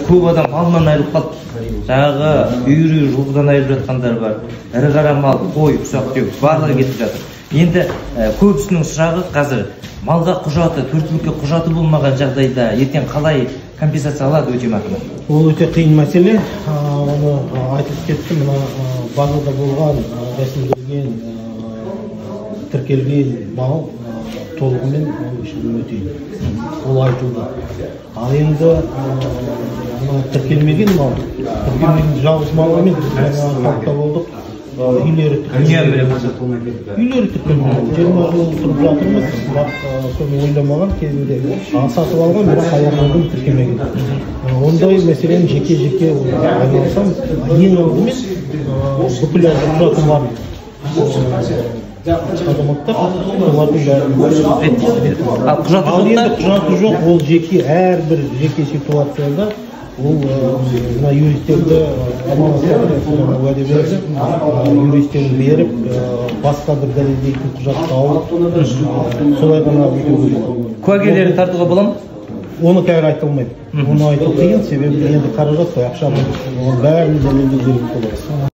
көп адам малынан айырылып қалды. Жаңағы үйір жылқыдан айырылып жатқандар бар. Ірі қара мал, қой, ұсақ түйек барлығы кетіп жатыр. Енді көбісінің сұрағы қазір малға құжаты, төрт құжаты болмаған жағдайда ертең қалай компенсация алады өтемақыны? Ол өте қиын мәселе. Оны айтып кеттім. Мына базада болған рәсімделген тіркелген мал толығымен өтейді. Ол айтылды. Ал енді тіркелмеген мал, тіркелмеген жалғыз мал емес, біз халықта болдық. Үйлері тіркелмеген. 20 жыл тұрып жатырмыз, соны ойламаған кезінде сатып алған, бірақ аяғынан тіркелмеген. Ондай мәселені жеке-жеке айналысамыз. Ең алдымен бүкіл құжаты бар азаматтар олардың бәрін құжаты жоқ, ол жеке әрбір жеке ситуацияда ол юристтерді аманаттап уәде берді, юристтерді беріп басқа бір дәлелдейтін құжатты алып солай ғана куәгерлерді тартуға бола ма? Оны қазір айта алмаймын. Оны айту қиын, себебі енді қаражат қой, ақша бар. Оның бәрін дәлелдеу керек болады.